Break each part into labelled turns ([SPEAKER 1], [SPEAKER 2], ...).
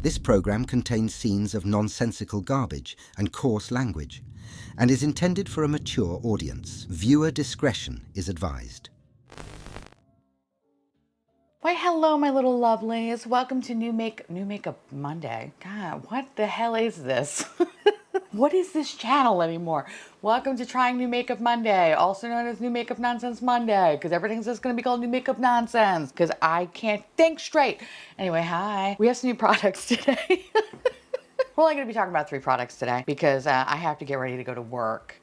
[SPEAKER 1] This program contains scenes of nonsensical garbage and coarse language and is intended for a mature audience. Viewer discretion is advised.
[SPEAKER 2] Why, hello, my little lovelies. Welcome to New Makeup Monday. God, what the hell is this? What is this channel anymore? Welcome to Trying New Makeup Monday, also known as New Makeup Nonsense Monday, because everything's just going to be called New Makeup Nonsense, because I can't think straight. Anyway, hi. We have some new products today. We're only going to be talking about 3 products today, because I have to get ready to go to work.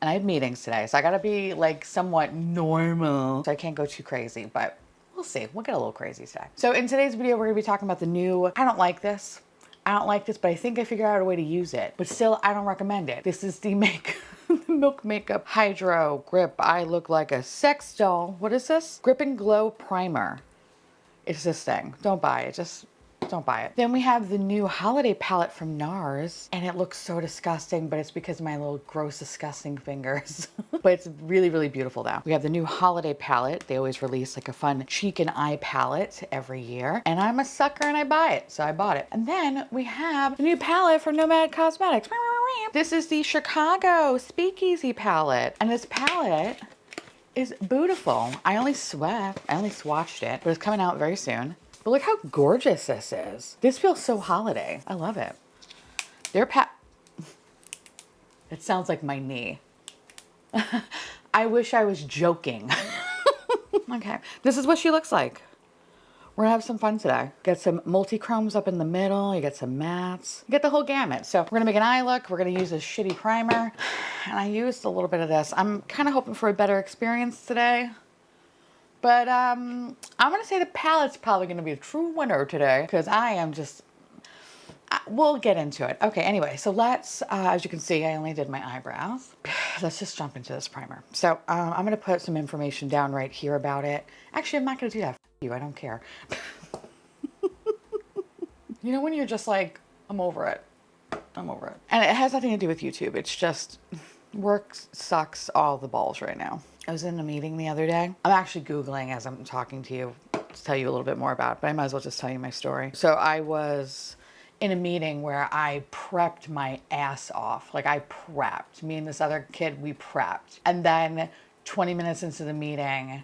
[SPEAKER 2] And I have meetings today, so I got to be like somewhat normal. So I can't go too crazy, but we'll see. We'll get a little crazy today. So in today's video, we're going to be talking about the new, I don't like this, but I think I figured out a way to use it. But still, I don't recommend it. This is the the Milk Makeup Hydro Grip. I look like a sex doll. What is this? Grip and Glow Primer. It's this thing. Don't buy it. Just don't buy it. Then we have the new holiday palette from NARS, and it looks so disgusting, but it's because of my little gross, disgusting fingers. But it's really, really beautiful though. We have the new holiday palette. They always release like a fun cheek and eye palette every year, and I'm a sucker and I buy it, so I bought it. And then we have the new palette from Nomad Cosmetics. This is the Chicago Speakeasy palette, and this palette is beautiful. I only swatched it, but it's coming out very soon. But look how gorgeous this is. This feels so holiday. I love it. It sounds like my knee. I wish I was joking. Okay, this is what she looks like. We're gonna have some fun today. Get some multi-chromes up in the middle. You get some mattes. You get the whole gamut. So we're gonna make an eye look. We're gonna use this shitty primer. And I used a little bit of this. I'm kind of hoping for a better experience today. But I'm going to say the palette's probably going to be a true winner today, because I am just, we'll get into it. Okay, anyway, so let's, as you can see, I only did my eyebrows. Let's just jump into this primer. So I'm going to put some information down right here about it. Actually, I'm not going to do that. F you, I don't care. You know when you're just like, I'm over it. I'm over it. And it has nothing to do with YouTube. It's just, work sucks all the balls right now. I was in a meeting the other day. I'm actually Googling as I'm talking to you to tell you a little bit more about it, but I might as well just tell you my story. So I was in a meeting where I prepped my ass off. Like I prepped. Me and this other kid, we prepped. And then 20 minutes into the meeting,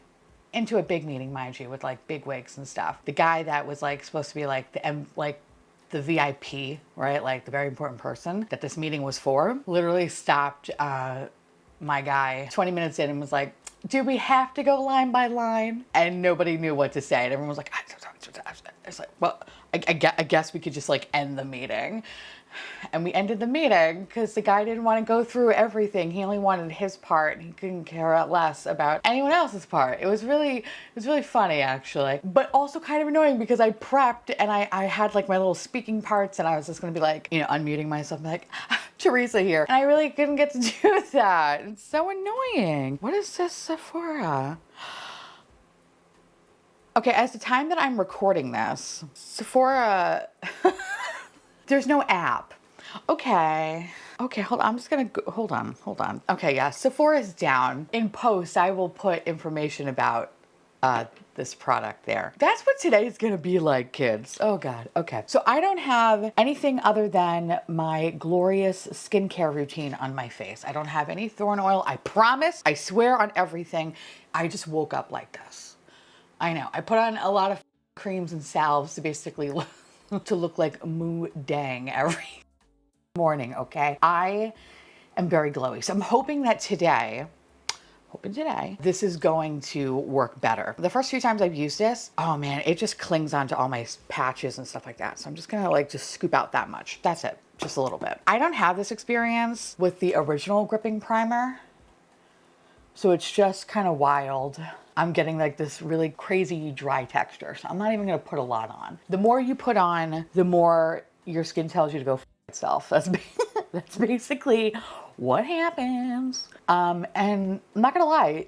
[SPEAKER 2] into a big meeting, mind you, with like big wigs and stuff, the guy that was like supposed to be like the VIP, right? Like the very important person that this meeting was for, literally stopped my guy 20 minutes in and was like, do we have to go line by line? And nobody knew what to say. And everyone was like, it's like, well, I guess we could just like end the meeting. And we ended the meeting because the guy didn't want to go through everything. He only wanted his part. He couldn't care less about anyone else's part. It was really funny actually, but also kind of annoying because I prepped and I had like my little speaking parts and I was just going to be like, you know, unmuting myself and like, Theresa here. And I really couldn't get to do that. It's so annoying. What is this Sephora? Okay, as the time that I'm recording this, Sephora, there's no app. Okay, hold on. I'm just gonna go, hold on. Okay, yeah, Sephora's down. In post, I will put information about this product there. That's what today's gonna be like, kids. Oh God, okay. So I don't have anything other than my glorious skincare routine on my face. I don't have any thorn oil. I promise, I swear on everything. I just woke up like this. I know, I put on a lot of creams and salves to basically to look like moo dang every morning, okay? I am very glowy. So I'm hoping that today, this is going to work better. The first few times I've used this, oh man, it just clings onto all my patches and stuff like that. So I'm just gonna like just scoop out that much. That's it, just a little bit. I don't have this experience with the original gripping primer. So it's just kind of wild. I'm getting like this really crazy dry texture. So I'm not even gonna put a lot on. The more you put on, the more your skin tells you to go f itself. That's basically what happens. And I'm not gonna lie,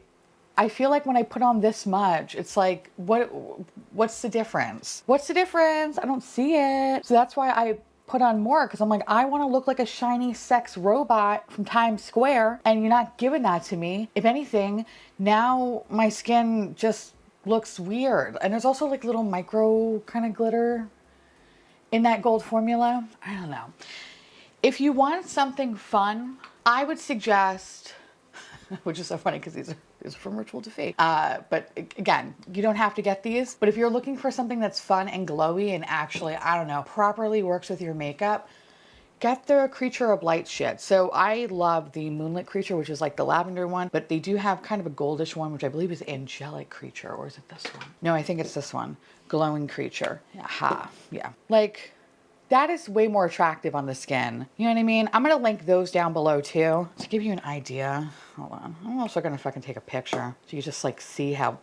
[SPEAKER 2] I feel like when I put on this much, it's like, what's the difference? What's the difference? I don't see it. So that's why I put on more, because I'm like, I want to look like a shiny sex robot from Times Square, and you're not giving that to me. If anything, now my skin just looks weird. And there's also like little micro kind of glitter in that gold formula. I don't know. If you want something fun, I would suggest, which is so funny because these are from Rituel to Fille. But again, you don't have to get these. But if you're looking for something that's fun and glowy and actually, I don't know, properly works with your makeup, get the Creature of Light shit. So I love the Moonlit Creature, which is like the lavender one, but they do have kind of a goldish one, which I believe is Angelic Creature, or is it this one? No, I think it's this one. Glowing Creature. Aha, yeah. Like, that is way more attractive on the skin. You know what I mean? I'm gonna link those down below too to give you an idea. Hold on. I'm also gonna fucking take a picture so you just like see how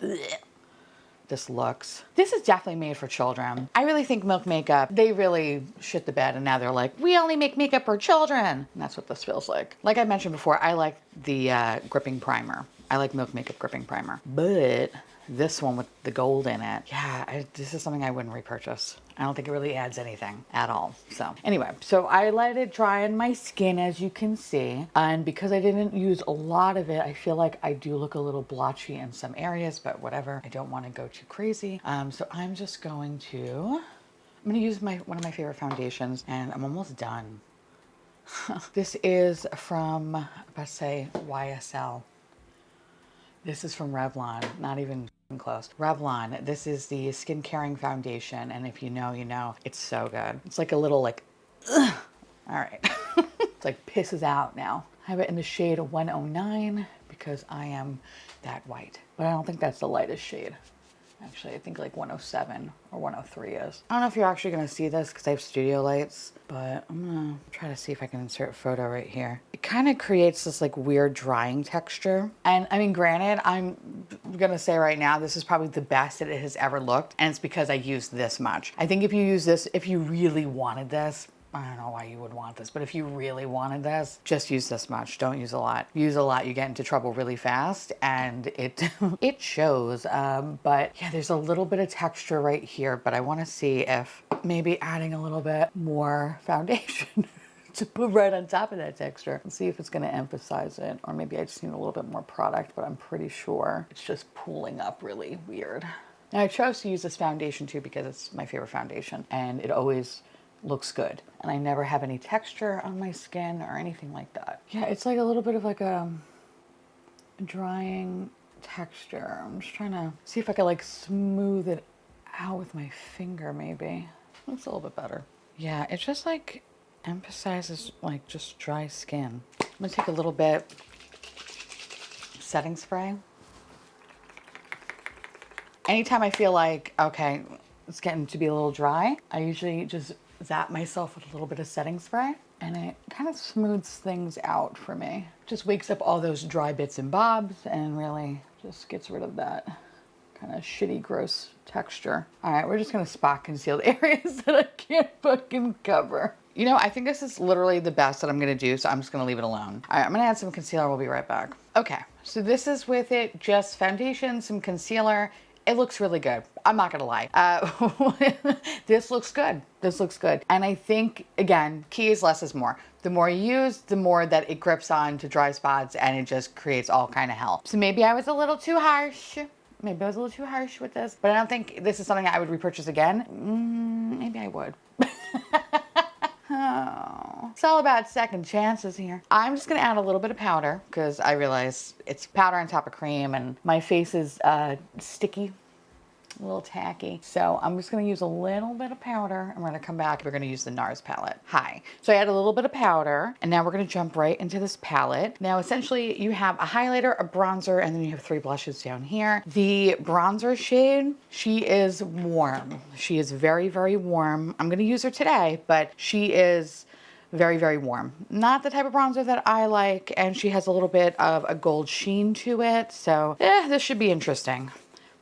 [SPEAKER 2] this looks. This is definitely made for children. I really think Milk Makeup, they really shit the bed and now they're like, we only make makeup for children. And that's what this feels like. Like I mentioned before, I like the gripping primer. I like Milk Makeup gripping primer. But this one with the gold in it, yeah, this is something I wouldn't repurchase. I don't think it really adds anything at all. So anyway, so I let it dry on my skin, as you can see. And because I didn't use a lot of it, I feel like I do look a little blotchy in some areas, but whatever. I don't want to go too crazy. So I'm just going to, I'm going to use one of my favorite foundations, and I'm almost done. This is from, let's say, YSL. This is from Revlon, not even close. Revlon, this is the skin caring foundation. And if you know, you know, it's so good. It's like a little like, ugh. All right. It's like pisses out now. I have it in the shade 109 because I am that white, but I don't think that's the lightest shade. Actually, I think like 107 or 103 is. I don't know if you're actually gonna see this because I have studio lights, but I'm gonna try to see if I can insert a photo right here. It kind of creates this like weird drying texture. And I mean, granted, I'm gonna say right now, this is probably the best that it has ever looked. And it's because I used this much. I think if you use this, if you really wanted this, I don't know why you would want this, but if you really wanted this, just use this much. Don't use a lot. Use a lot, you get into trouble really fast, and it it shows. But yeah, there's a little bit of texture right here, but I want to see if maybe adding a little bit more foundation to put right on top of that texture and see if it's going to emphasize it, or maybe I just need a little bit more product, but I'm pretty sure it's just pooling up really weird. Now I chose to use this foundation too because it's my favorite foundation, and it always looks good, and I never have any texture on my skin or anything like that. Yeah, it's like a little bit of like a drying texture. I'm just trying to see if I could like smooth it out with my finger maybe. Looks a little bit better. Yeah, it just like emphasizes like just dry skin. I'm gonna take a little bit setting spray. Anytime I feel like, okay, it's getting to be a little dry, I usually just zap myself with a little bit of setting spray, and it kind of smooths things out for me. Just wakes up all those dry bits and bobs and really just gets rid of that kind of shitty, gross texture. All right, we're just gonna spot conceal the areas that I can't fucking cover. You know, I think this is literally the best that I'm gonna do, so I'm just gonna leave it alone. All right, I'm gonna add some concealer. We'll be right back. Okay, so this is with it, just foundation, some concealer. It looks really good. I'm not gonna lie. This looks good. This looks good. And I think, again, key is less is more. The more you use, the more that it grips on to dry spots, and it just creates all kind of hell. So maybe I was a little too harsh. Maybe I was a little too harsh with this, but I don't think this is something I would repurchase again. Maybe I would. Oh, it's all about second chances here. I'm just gonna add a little bit of powder because I realize it's powder on top of cream and my face is sticky, a little tacky. So I'm just gonna use a little bit of powder and we're gonna come back. We're gonna use the NARS palette. Hi. So I add a little bit of powder and now we're gonna jump right into this palette. Now essentially you have a highlighter, a bronzer, and then you have 3 blushes down here. The bronzer shade, she is warm. She is very, very warm. I'm gonna use her today, but she is very, very warm. Not the type of bronzer that I like, and she has a little bit of a gold sheen to it. So this should be interesting.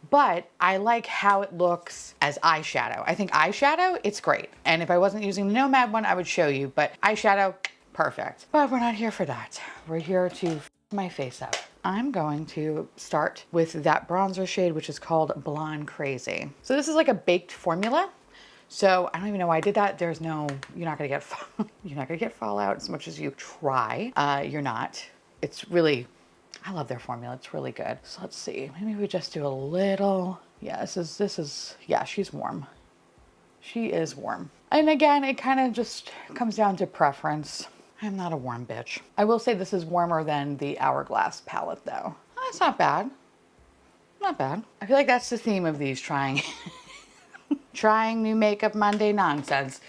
[SPEAKER 2] But I like how it looks as eyeshadow. I think eyeshadow, it's great. And if I wasn't using the Nomad one, I would show you, but eyeshadow, perfect. But we're not here for that. We're here to f my face up. I'm going to start with that bronzer shade, which is called Blonde Crazy. So this is like a baked formula. So I don't even know why I did that. There's no, you're not gonna get fallout as much as you try. You're not. It's really, I love their formula. It's really good. So let's see. Maybe we just do a little. Yeah, this is. Yeah, she's warm. She is warm. And again, it kind of just comes down to preference. I'm not a warm bitch. I will say this is warmer than the Hourglass palette though. That's not bad. Not bad. I feel like that's the theme of these trying new makeup Monday nonsense.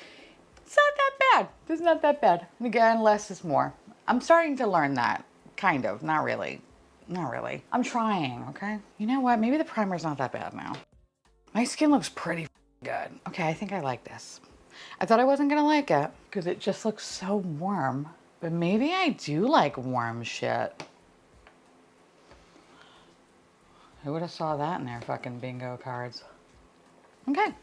[SPEAKER 2] It's not that bad. It's not that bad. And again, less is more. I'm starting to learn that. Kind of. Not really. Not really. I'm trying, okay? You know what? Maybe the primer's not that bad now. My skin looks pretty good. Okay, I think I like this. I thought I wasn't gonna like it because it just looks so warm. But maybe I do like warm shit. Who would have saw that in their fucking bingo cards? Okay.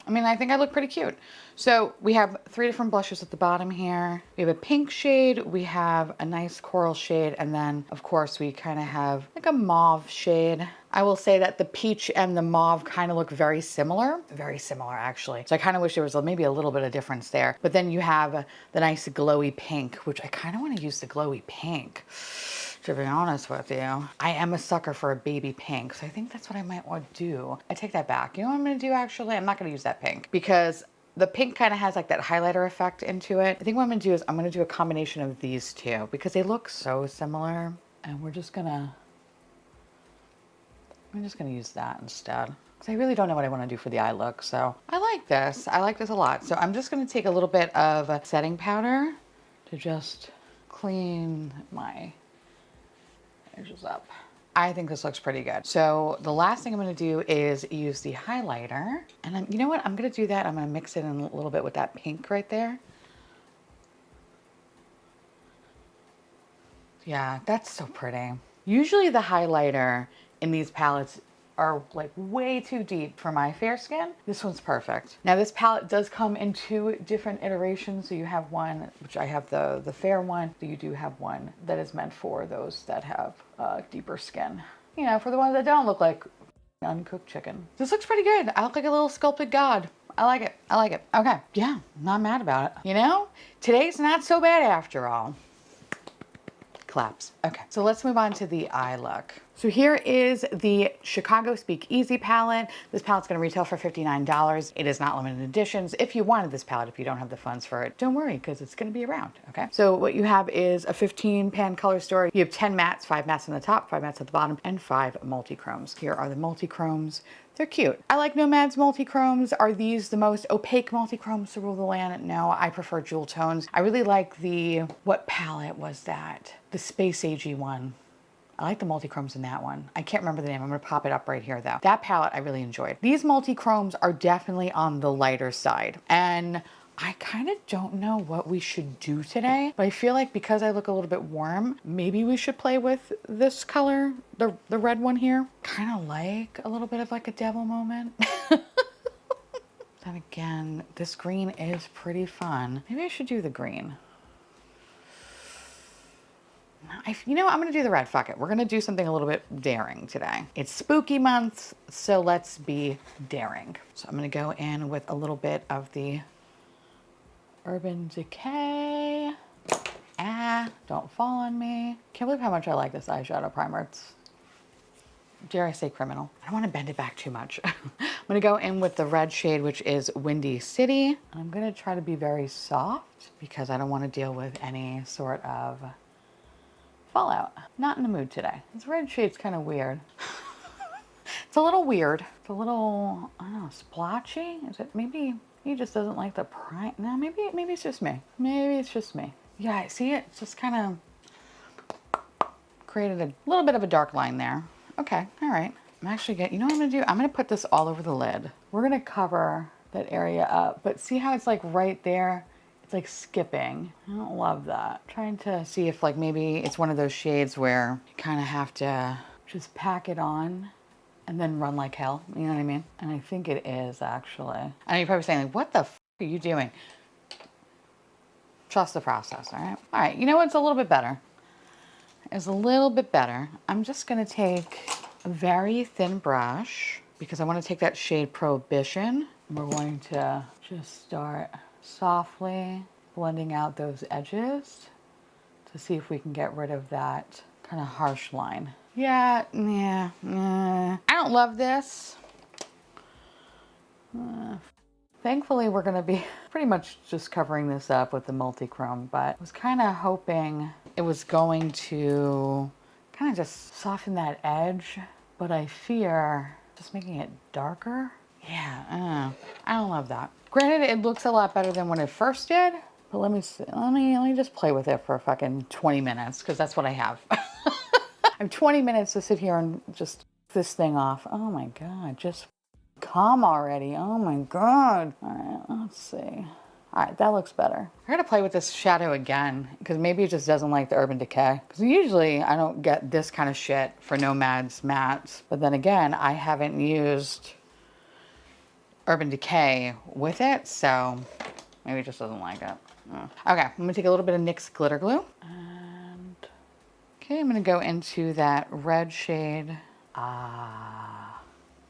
[SPEAKER 2] I mean, I think I look pretty cute. So we have 3 different blushes at the bottom here. We have a pink shade, we have a nice coral shade, and then of course we kind of have like a mauve shade. I will say that the peach and the mauve kind of look very similar actually. So I kind of wish there was maybe a little bit of difference there. But then you have the nice glowy pink, which I kind of want to use the glowy pink. To be honest with you, I am a sucker for a baby pink, so I think that's what I might want to do. I take that back. You know what I'm going to do actually? I'm not going to use that pink because the pink kind of has like that highlighter effect into it. I think what I'm going to do is I'm going to do a combination of these two because they look so similar, and I'm just going to use that instead. Because I really don't know what I want to do for the eye look, so I like this. I like this a lot. So I'm just going to take a little bit of setting powder to just clean my edges up. I think this looks pretty good. So the last thing I'm going to do is use the highlighter. And then, you know what? I'm going to do that. I'm going to mix it in a little bit with that pink right there. Yeah, that's so pretty. Usually the highlighter in these palettes are like way too deep for my fair skin. This one's perfect. Now this palette does come in 2 different iterations. So you have one, which I have the fair one. So you do have one that is meant for those that have deeper skin. You know, for the ones that don't look like uncooked chicken. This looks pretty good. I look like a little sculpted god. I like it. I like it. Okay. Yeah, not mad about it. You know, today's not so bad after all. Claps. Okay, so let's move on to the eye look. So here is the Chicago Speakeasy palette. This palette's gonna retail for $59. It is not limited editions. If you wanted this palette, if you don't have the funds for it, don't worry, because it's gonna be around, okay? So what you have is a 15 pan color story. You have 10 mattes, 5 mattes on the top, 5 mattes at the bottom, and 5 multi-chromes. Here are the multi-chromes. They're cute. I like Nomad's multi-chromes. Are these the most opaque multi-chromes to rule the land? No, I prefer jewel tones. I really like the, what palette was that? The Space Agey one. I like the multi-chromes in that one. I can't remember the name. I'm gonna pop it up right here though. That palette I really enjoyed. These multi-chromes are definitely on the lighter side. And I kind of don't know what we should do today, but I feel like because I look a little bit warm, maybe we should play with this color, the red one here. Kind of like a little bit of like a devil moment. Then again, this green is pretty fun. Maybe I should do the green. You know what? I'm going to do the red. Fuck it. We're going to do something a little bit daring today. It's spooky month, so let's be daring. So I'm going to go in with a little bit of the Urban Decay. Ah, don't fall on me. Can't believe how much I like this eyeshadow primer. It's, dare I say, criminal. I don't want to bend it back too much. I'm going to go in with the red shade, which is Windy City. And I'm going to try to be very soft because I don't want to deal with any sort of fallout. Not in the mood today. This red shade's kind of weird. It's a little weird. It's a little, I don't know, splotchy. Is it? Maybe he just doesn't like the prime. No, maybe it's just me. Maybe it's just me. Yeah, I see it. It's just kind of created a little bit of a dark line there. Okay, all right. I'm actually you know what I'm gonna do? I'm gonna put this all over the lid. We're gonna cover that area up, but see how it's like right there? It's like skipping. I don't love that. I'm trying to see if like maybe it's one of those shades where you kind of have to just pack it on and then run like hell. You know what I mean? And I think it is actually. I know you're probably saying like, what the f are you doing? Trust the process, all right? All right, you know what's a little bit better? It's a little bit better. I'm just gonna take a very thin brush because I wanna take that shade Prohibition. We're going to just start softly blending out those edges to see if we can get rid of that kind of harsh line. Yeah. I don't love this. Thankfully, we're gonna be pretty much just covering this up with the multi-chrome, but I was kind of hoping it was going to kind of just soften that edge, but I fear just making it darker. Yeah, I don't love that. Granted, it looks a lot better than when it first did, but let me see. Let me just play with it for fucking 20 minutes, because that's what I have. I have 20 minutes to sit here and just this thing off. Oh my God, just come already. Oh my God. All right, let's see. All right, that looks better. I gotta play with this shadow again, because maybe it just doesn't like the Urban Decay. Because usually I don't get this kind of shit for Nomad's mattes. But then again, I haven't used Urban Decay with it, so maybe it just doesn't like it. Okay, I'm gonna take a little bit of NYX glitter glue. And okay, I'm gonna go into that red shade.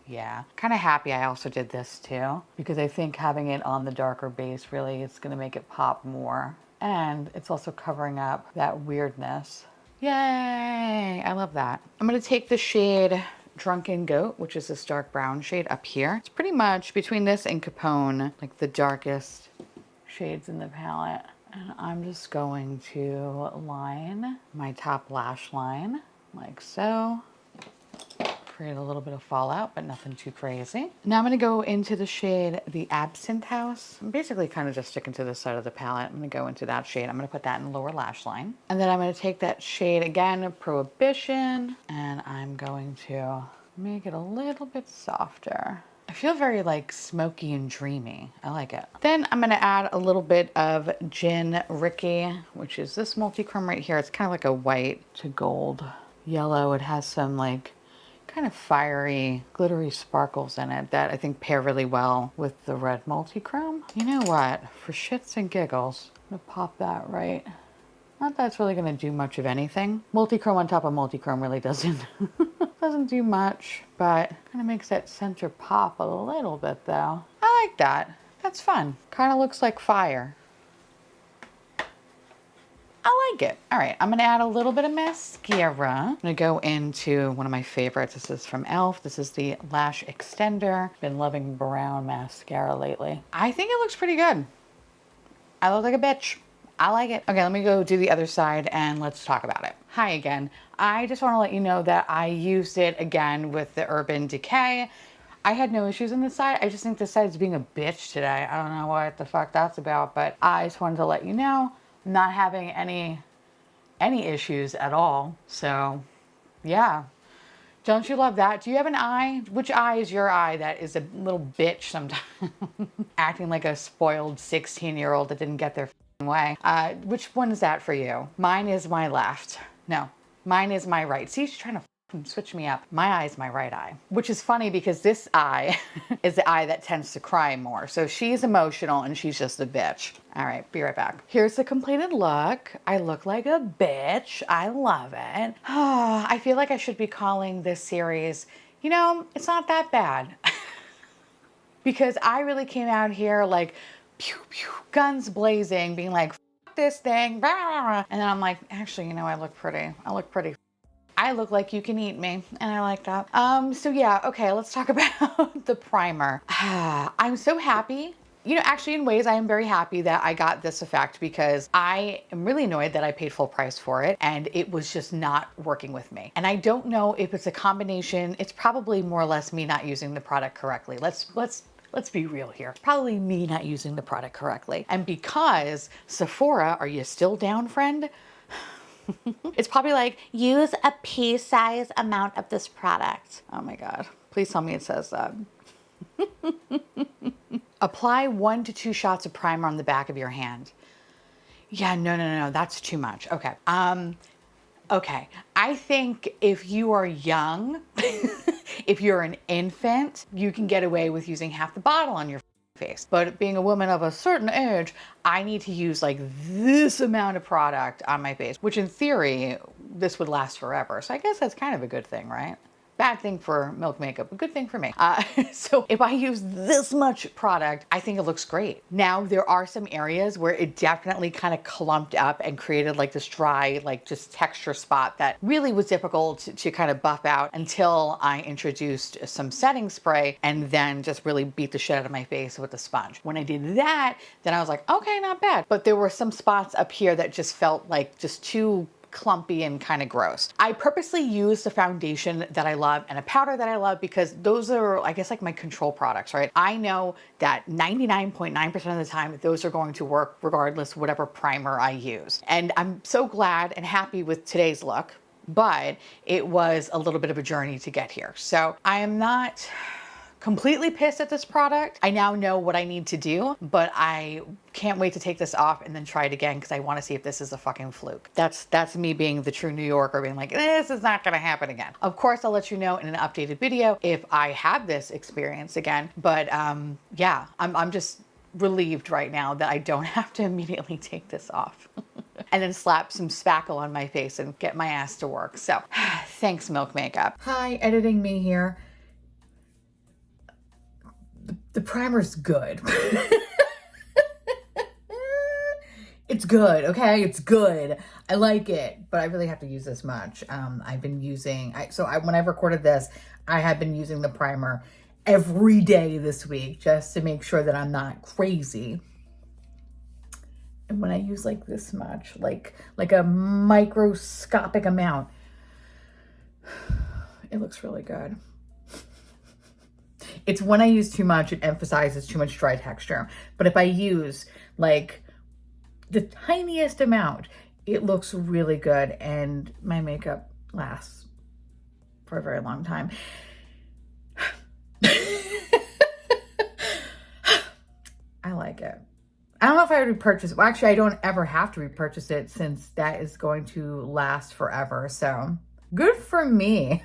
[SPEAKER 2] Yeah, kind of happy I also did this too, because I think having it on the darker base really is going to make it pop more. And it's also covering up that weirdness. Yay, I love that. I'm going to take the shade Drunken Goat, which is this dark brown shade up here. It's pretty much between this and Capone, like the darkest shades in the palette. And I'm just going to line my top lash line like so. Create a little bit of fallout, but nothing too crazy. Now I'm gonna go into the shade, the Absinthe House. I'm basically kind of just sticking to this side of the palette. I'm gonna go into that shade. I'm gonna put that in the lower lash line. And then I'm gonna take that shade again, Prohibition, and I'm going to make it a little bit softer. I feel very like smoky and dreamy. I like it. Then I'm gonna add a little bit of Gin Ricky, which is this multi-chrome right here. It's kind of like a white to gold yellow. It has some like kind of fiery, glittery sparkles in it that I think pair really well with the red multi-chrome. You know what? For shits and giggles, I'm gonna pop that right. Not that it's really gonna do much of anything. Multi-chrome on top of multi-chrome really doesn't doesn't do much, but kind of makes that center pop a little bit though. I like that. That's fun. Kind of looks like fire. I like it. All right, I'm gonna add a little bit of mascara. I'm gonna go into one of my favorites. This is from e.l.f. This is the Lash Extender. Been loving brown mascara lately. I think it looks pretty good. I look like a bitch. I like it. Okay, let me go do the other side and let's talk about it. Hi again. I just wanna let you know that I used it again with the Urban Decay. I had no issues on this side. I just think this side is being a bitch today. I don't know what the fuck that's about, but I just wanted to let you know I'm not having any issues at all. So yeah, don't you love that? Do you have an eye? Which eye is your eye that is a little bitch sometimes? Acting like a spoiled 16-year-old that didn't get their way. Which one is that for you? Mine is my left. No, mine is my right. See, she's trying to switch me up. My eye is my right eye, which is funny because this eye is the eye that tends to cry more. So she's emotional and she's just a bitch. All right, be right back. Here's the completed look. I look like a bitch. I love it. I feel like I should be calling this series, you know, it's not that bad. Because I really came out here like pew, pew, guns blazing, being like, fuck this thing. Rah, rah, rah. And then I'm like, actually, you know, I look pretty. I look pretty. I look like you can eat me, and I like that. So yeah, okay, let's talk about the primer. I'm so happy. You know, actually in ways I am very happy that I got this effect because I am really annoyed that I paid full price for it and it was just not working with me. And I don't know if it's a combination. It's probably more or less me not using the product correctly. Let's be real here. Probably me not using the product correctly. And because Sephora, are you still down, friend? It's probably like, use a pea-size amount of this product. Oh my God. Please tell me it says that. Apply 1 to 2 shots of primer on the back of your hand. Yeah, no. That's too much. Okay. Okay. I think if you are young, if you're an infant, you can get away with using half the bottle on your face. But being a woman of a certain age, I need to use like this amount of product on my face, which in theory, this would last forever. So I guess that's kind of a good thing, right? Bad thing for Milk Makeup, a good thing for me. So if I use this much product, I think it looks great. Now, there are some areas where it definitely kind of clumped up and created like this dry, like just texture spot that really was difficult to kind of buff out until I introduced some setting spray and then just really beat the shit out of my face with the sponge. When I did that, then I was like, okay, not bad. But there were some spots up here that just felt like just too clumpy and kind of gross. I purposely used a foundation that I love and a powder that I love because those are, I guess, like my control products, right? I know that 99.9% of the time, those are going to work regardless whatever primer I use. And I'm so glad and happy with today's look, but it was a little bit of a journey to get here. So I am not completely pissed at this product. I now know what I need to do, but I can't wait to take this off and then try it again because I want to see if this is a fucking fluke. That's me being the true New Yorker, being like, this is not gonna happen again. Of course, I'll let you know in an updated video if I have this experience again. But yeah, I'm just relieved right now that I don't have to immediately take this off and then slap some spackle on my face and get my ass to work. So thanks, Milk Makeup. Hi, editing me here. The primer's good. It's good, okay? It's good. I like it, but I really have to use this much. I've been using, when I recorded this, I have been using the primer every day this week just to make sure that I'm not crazy. And when I use like this much, like a microscopic amount, it looks really good. It's when I use too much, it emphasizes too much dry texture. But if I use like the tiniest amount, it looks really good and my makeup lasts for a very long time. I like it. I don't know if I would repurchase it. Well, actually, I don't ever have to repurchase it since that is going to last forever. So good for me.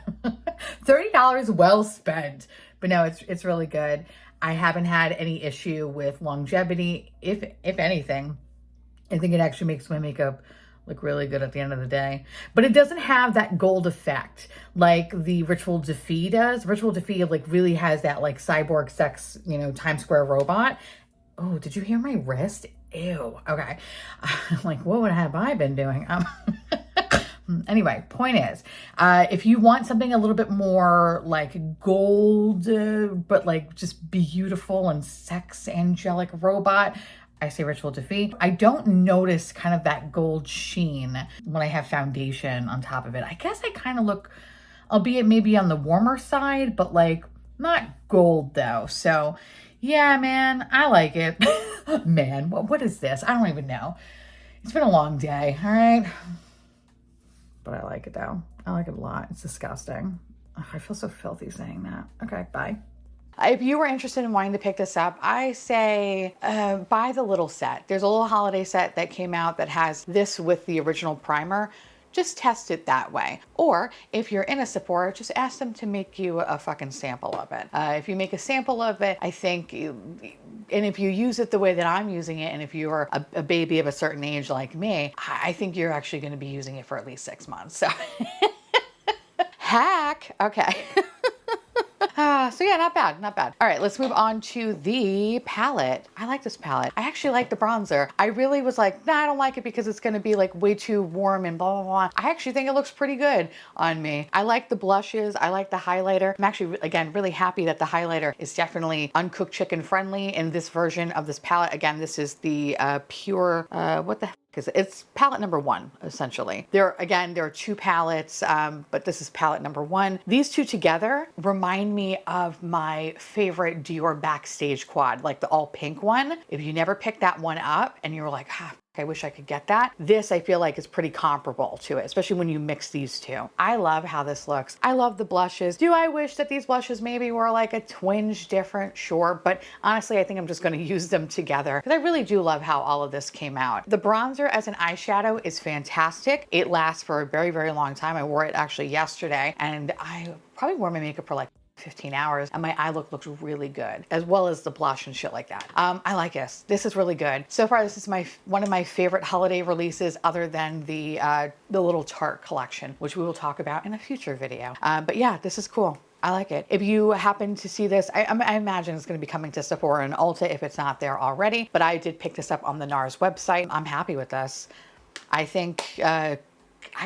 [SPEAKER 2] $30 well spent. But no, it's really good. I haven't had any issue with longevity. If anything, I think it actually makes my makeup look really good at the end of the day. But it doesn't have that gold effect like the Rituel de Fille does. Rituel de Fille like really has that like cyborg sex, you know, Times Square robot. Oh, did you hear my wrist? Ew. Okay. I'm like, what have I been doing? Anyway, point is, if you want something a little bit more like gold, but like just beautiful and sex angelic robot, I say Rituel de Fille. I don't notice kind of that gold sheen when I have foundation on top of it. I guess I kind of look, albeit maybe on the warmer side, but like not gold though. So yeah, man, I like it. Man, what is this? I don't even know. It's been a long day, all right? But I like it though. I like it a lot. It's disgusting. Ugh, I feel so filthy saying that. Okay, bye. If you were interested in wanting to pick this up, I say buy the little set. There's a little holiday set that came out that has this with the original primer. Just test it that way. Or if you're in a Sephora, just ask them to make you a fucking sample of it. If you make a sample of it, I think, and if you use it the way that I'm using it, and if you're a baby of a certain age like me, I think you're actually going to be using it for at least 6 months. So hack. Okay. So yeah, not bad, not bad. All right, let's move on to the palette. I like this palette. I actually like the bronzer. I really was like, nah, I don't like it because it's gonna be like way too warm and blah, blah, blah. I actually think it looks pretty good on me. I like the blushes. I like the highlighter. I'm actually, again, really happy that the highlighter is definitely uncooked chicken friendly in this version of this palette. Again, this is the pure, what the heck? Because it's palette number 1, essentially. There are 2 palettes, but this is palette number 1. These 2 together remind me of my favorite Dior Backstage quad, like the all pink one. If you never picked that one up and you were like, I wish I could get that. This, I feel like, is pretty comparable to it, especially when you mix these 2. I love how this looks. I love the blushes. Do I wish that these blushes maybe were like a twinge different? Sure. But honestly, I think I'm just going to use them together because I really do love how all of this came out. The bronzer as an eyeshadow is fantastic. It lasts for a very, very long time. I wore it actually yesterday and I probably wore my makeup for like 15 hours and my eye look looks really good, as well as the blush and shit like that. I like this. This is really good. So far, this is one of my favorite holiday releases other than the little Tarte collection, which we will talk about in a future video. But yeah, this is cool. I like it. If you happen to see this, I imagine it's going to be coming to Sephora and Ulta if it's not there already, but I did pick this up on the NARS website. I'm happy with this. I think, I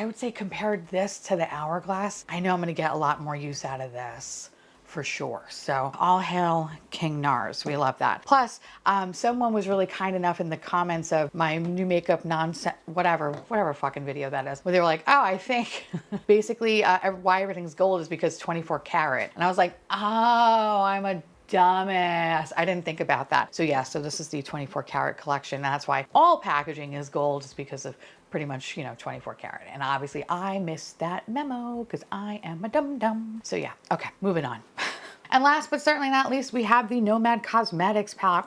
[SPEAKER 2] would say compared this to the Hourglass, I know I'm going to get a lot more use out of this. For sure. So all hail King NARS. We love that. Plus, someone was really kind enough in the comments of my new makeup nonsense, whatever fucking video that is, where they were like, oh, I think basically why everything's gold is because 24 karat. And I was like, oh, I'm a dumbass. I didn't think about that. So yeah, so this is the 24 karat collection. That's why all packaging is gold, is because of pretty much, 24 karat. And obviously I missed that memo because I am a dum-dum. So yeah, okay, moving on. And last but certainly not least, we have the Nomad Cosmetics palette.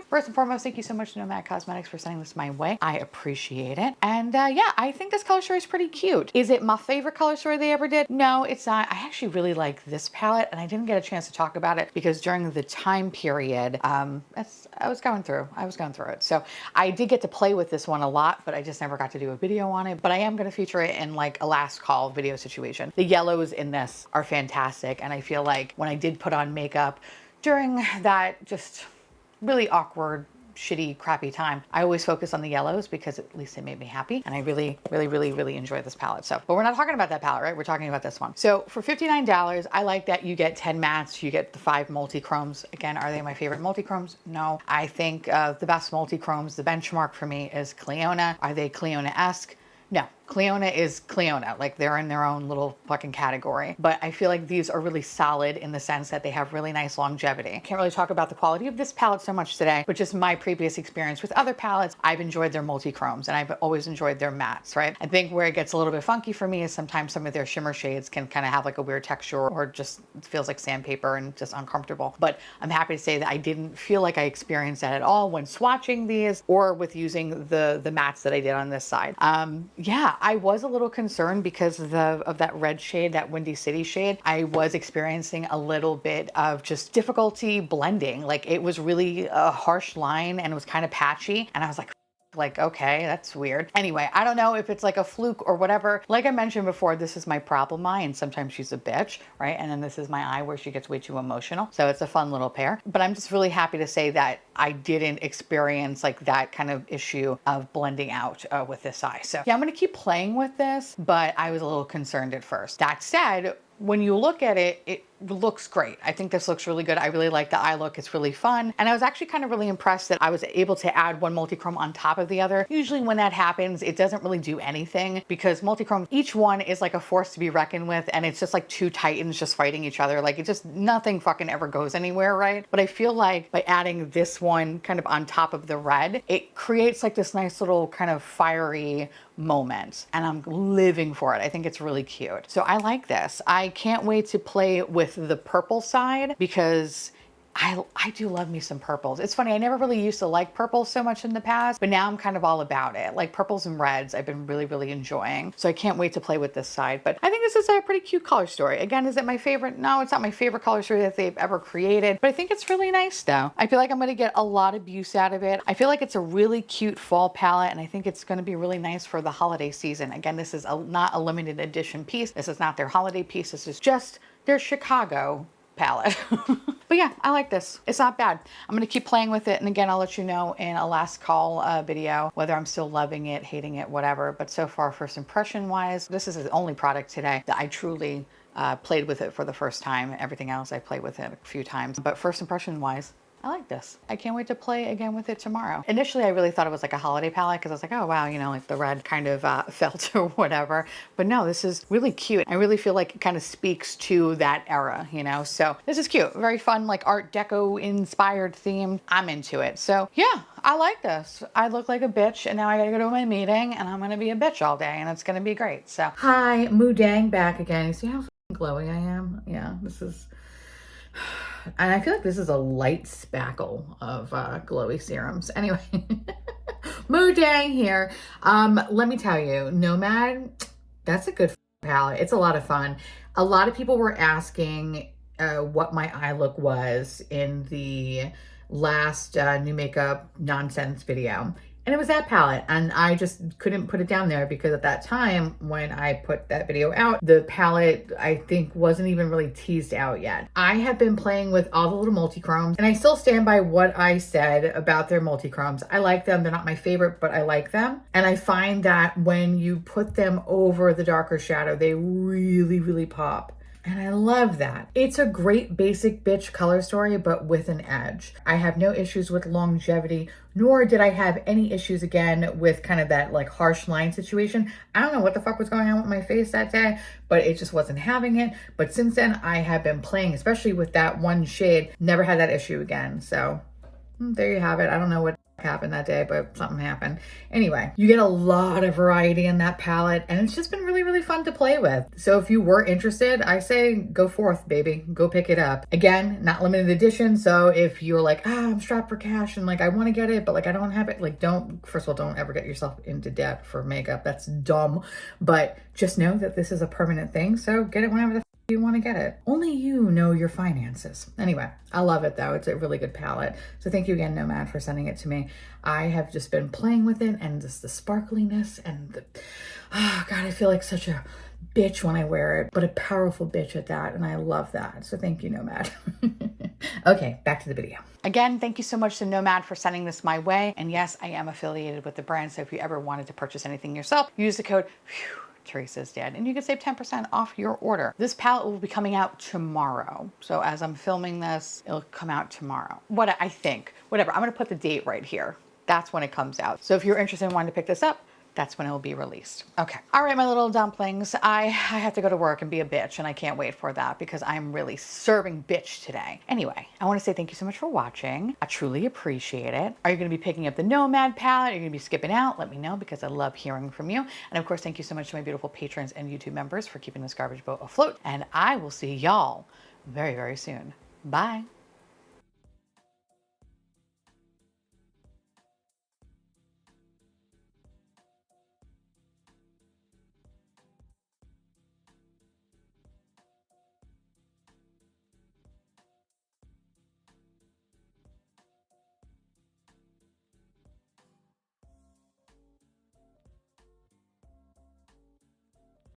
[SPEAKER 2] First and foremost, thank you so much to Nomad Cosmetics for sending this my way. I appreciate it. And yeah, I think this color story is pretty cute. Is it my favorite color story they ever did? No, it's not. I actually really like this palette, and I didn't get a chance to talk about it because during the time period, I was going through it. So I did get to play with this one a lot, but I just never got to do a video on it. But I am going to feature it in like a last call video situation. The yellows in this are fantastic, and I feel like when I did put on makeup during that just really awkward, shitty, crappy time, I always focus on the yellows because at least it made me happy. And I really enjoy this palette. So, but we're not talking about that palette, right? We're talking about this one. So for $59, I like that you get 10 mattes, you get the 5 multi-chromes. Again, are they my favorite multi-chromes? No. I think the best multi-chromes, the benchmark for me is Cliona. Are they Cliona-esque? No. Cliona is Cliona, like they're in their own little fucking category. But I feel like these are really solid in the sense that they have really nice longevity. Can't really talk about the quality of this palette so much today, but just my previous experience with other palettes, I've enjoyed their multi-chromes and I've always enjoyed their mattes, right? I think where it gets a little bit funky for me is sometimes some of their shimmer shades can kind of have like a weird texture or just feels like sandpaper and just uncomfortable. But I'm happy to say that I didn't feel like I experienced that at all when swatching these or with using the mattes that I did on this side. Yeah, I was a little concerned because of that red shade, that Windy City shade. I was experiencing a little bit of just difficulty blending. Like it was really a harsh line and it was kind of patchy. And I was like, okay, that's weird. Anyway, I don't know if it's like a fluke or whatever. Like I mentioned before, this is my problem eye, and sometimes she's a bitch, right? And then this is my eye where she gets way too emotional. So it's a fun little pair. But I'm just really happy to say that I didn't experience like that kind of issue of blending out with this eye. So yeah, I'm gonna keep playing with this, but I was a little concerned at first. That said, when you look at it, it looks great. I think this looks really good. I really like the eye look. It's really fun. And I was actually kind of really impressed that I was able to add one multi-chrome on top of the other. Usually when that happens, it doesn't really do anything because multi-chrome, each one is like a force to be reckoned with. And it's just like two titans just fighting each other. Like it just, nothing fucking ever goes anywhere, right? But I feel like by adding this one kind of on top of the red, it creates like this nice little kind of fiery moment, and I'm living for it. I think it's really cute. So I like this. I can't wait to play with the purple side because I do love me some purples. It's funny, I never really used to like purples so much in the past, but now I'm kind of all about it. Like purples and reds, I've been really enjoying. So I can't wait to play with this side. But I think this is a pretty cute color story. Again, is it my favorite? No, it's not my favorite color story that they've ever created, but I think it's really nice though. I feel like I'm gonna get a lot of use out of it. I feel like it's a really cute fall palette, and I think it's gonna be really nice for the holiday season. Again, this is not a limited edition piece. This is not their holiday piece. This is just their Chicago palette. But yeah, I like this. It's not bad. I'm gonna keep playing with it, and again, I'll let you know in a last call video whether I'm still loving it, hating it, whatever. But so far, first impression wise, this is the only product today that I truly played with it for the first time. Everything else I played with it a few times, but first impression wise, I like this. I can't wait to play again with it tomorrow. Initially, I really thought it was like a holiday palette because I was like, oh wow, like the red kind of felt or whatever. But no, this is really cute. I really feel like it kind of speaks to that era, So this is cute. Very fun, like Art Deco inspired theme. I'm into it. So yeah, I like this. I look like a bitch, and now I gotta go to my meeting, and I'm gonna be a bitch all day, and it's gonna be great. So hi, Moodang back again. You see how glowy I am? Yeah, this is... And I feel like this is a light spackle of glowy serums. Anyway, Moodang here. Let me tell you, Nomad, that's a good palette. It's a lot of fun. A lot of people were asking what my eye look was in the last new makeup nonsense video. And it was that palette. And I just couldn't put it down there because at that time when I put that video out, the palette I think wasn't even really teased out yet. I have been playing with all the little multi-chromes and I still stand by what I said about their multi-chromes. I like them. They're not my favorite, but I like them. And I find that when you put them over the darker shadow, they really, really pop. And I love that. It's a great basic bitch color story, but with an edge. I have no issues with longevity, nor did I have any issues again with kind of that like harsh line situation. I don't know what the fuck was going on with my face that day, but it just wasn't having it. But since then I have been playing, especially with that one shade, never had that issue again. So there you have it. I don't know what happened that day, but something happened. Anyway, you get a lot of variety in that palette and it's just been really, really fun to play with. So if you were interested, I say go forth, baby. Go pick it up. Again, not limited edition. So if you're like, I'm strapped for cash and like, I want to get it, but like, I don't have it. Like, first of all, don't ever get yourself into debt for makeup. That's dumb. But just know that this is a permanent thing. So get it whenever the you want to get it. Only you know your finances. Anyway, I love it though. It's a really good palette. So thank you again, Nomad, for sending it to me. I have just been playing with it and just the sparkliness and the, oh God, I feel like such a bitch when I wear it, but a powerful bitch at that. And I love that. So thank you, Nomad. Okay, back to the video. Again, thank you so much to Nomad for sending this my way. And yes, I am affiliated with the brand. So if you ever wanted to purchase anything yourself, use the code Teresa's dead, and you can save 10% off your order. This palette will be coming out tomorrow. So as I'm filming this, it'll come out tomorrow. What I think, whatever, I'm gonna put the date right here. That's when it comes out. So if you're interested in wanting to pick this up, that's when it will be released. Okay. All right, my little dumplings. I have to go to work and be a bitch, and I can't wait for that because I'm really serving bitch today. Anyway, I want to say thank you so much for watching. I truly appreciate it. Are you going to be picking up the Nomad palette? Are you going to be skipping out? Let me know because I love hearing from you. And of course, thank you so much to my beautiful patrons and YouTube members for keeping this garbage boat afloat. And I will see y'all very, very soon. Bye.